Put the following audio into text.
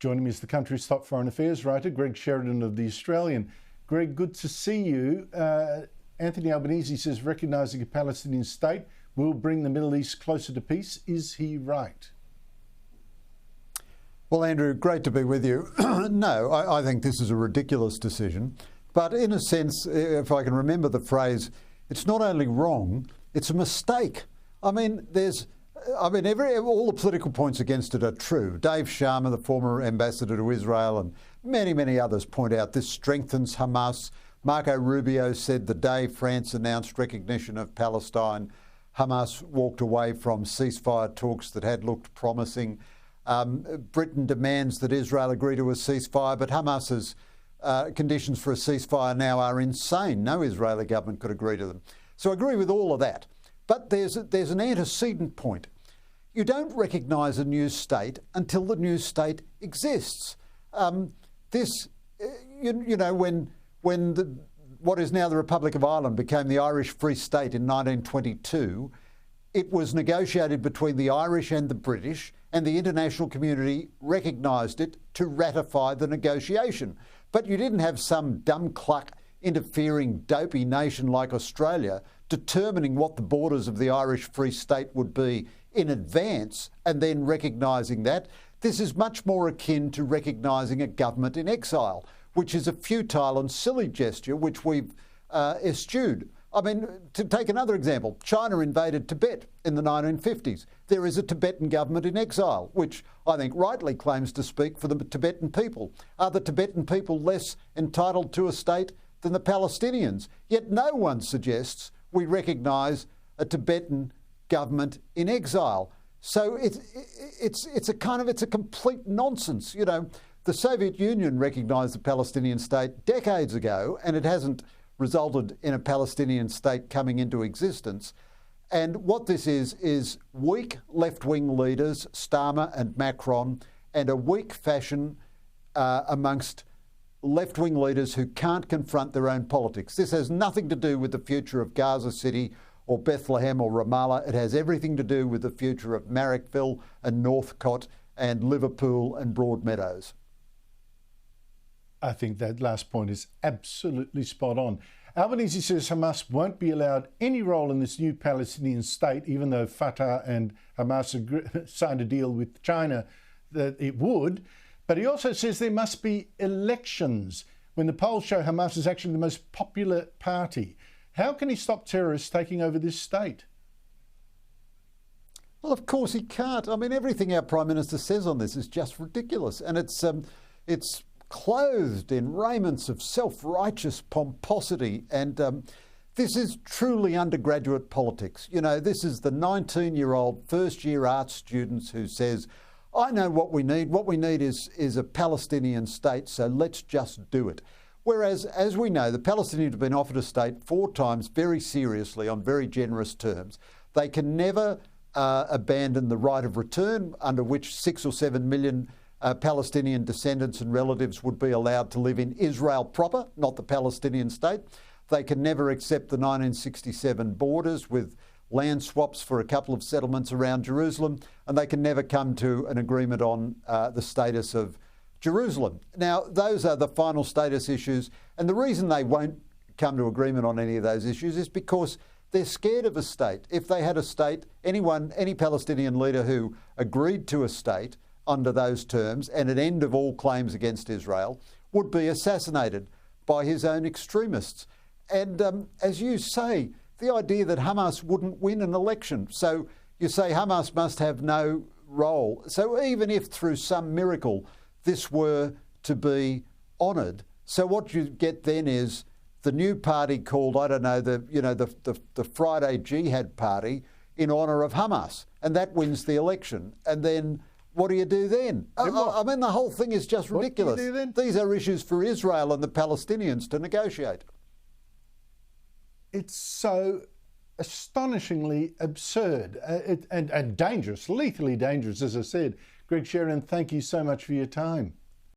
Joining me is the country's top foreign affairs writer, Greg Sheridan of The Australian. Greg, good to see you. Anthony Albanese says recognising a Palestinian state will bring the Middle East closer to peace. Is he right? Well, Andrew, great to be with you. No, I think this is a ridiculous decision. But in a sense, if I can remember the phrase, it's not only wrong, it's a mistake. I mean, all the political points against it are true. Dave Sharma, the former ambassador to Israel, and many, many others point out this strengthens Hamas. Marco Rubio said the day France announced recognition of Palestine, Hamas walked away from ceasefire talks that had looked promising. Britain demands that Israel agree to a ceasefire, but Hamas's conditions for a ceasefire now are insane. No Israeli government could agree to them. So I agree with all of that. But there's an antecedent point. You don't recognise a new state until the new state exists. When what is now the Republic of Ireland became the Irish Free State in 1922, it was negotiated between the Irish and the British, and the international community recognised it to ratify the negotiation. But you didn't have some dumb cluck interfering dopey nation like Australia determining what the borders of the Irish Free State would be in advance and then recognising that. This is much more akin to recognising a government in exile, which is a futile and silly gesture which we've eschewed. I mean, to take another example, China invaded Tibet in the 1950s. There is a Tibetan government in exile, which I think rightly claims to speak for the Tibetan people. Are the Tibetan people less entitled to a state than the Palestinians? Yet no one suggests we recognise a Tibetan government in exile. So it's a complete nonsense. You know, the Soviet Union recognised the Palestinian state decades ago, and it hasn't resulted in a Palestinian state coming into existence. And what this is weak left-wing leaders, Starmer and Macron, and a weak fashion amongst left-wing leaders who can't confront their own politics. This has nothing to do with the future of Gaza City or Bethlehem or Ramallah. It has everything to do with the future of Marrickville and Northcote and Liverpool and Broadmeadows. I think that last point is absolutely spot on. Albanese says Hamas won't be allowed any role in this new Palestinian state, even though Fatah and Hamas signed a deal with China that it would. But he also says there must be elections when the polls show Hamas is actually the most popular party. How can he stop terrorists taking over this state? Well, of course he can't. I mean, everything our Prime Minister says on this is just ridiculous. And it's clothed in raiments of self-righteous pomposity. And this is truly undergraduate politics. You know, this is the 19-year-old first-year art student who says, I know what we need. What we need is a Palestinian state, so let's just do it. Whereas, as we know, the Palestinians have been offered a state 4 times very seriously on very generous terms. They can never abandon the right of return, under which 6 or 7 million Palestinian descendants and relatives would be allowed to live in Israel proper, not the Palestinian state. They can never accept the 1967 borders with land swaps for a couple of settlements around Jerusalem, and they can never come to an agreement on the status of Jerusalem. Now, those are the final status issues, and the reason they won't come to agreement on any of those issues is because they're scared of a state. If they had a state, any Palestinian leader who agreed to a state under those terms and an end of all claims against Israel would be assassinated by his own extremists. And as you say, the idea that Hamas wouldn't win an election. So you say Hamas must have no role. So even if through some miracle this were to be honoured, so what you get then is the new party called, I don't know, the Friday Jihad Party in honour of Hamas, and that wins the election. And then what do you do then? I mean, the whole thing is just ridiculous. What do you do then? These are issues for Israel and the Palestinians to negotiate. It's so astonishingly absurd and dangerous, lethally dangerous, as I said. Greg Sheridan, thank you so much for your time.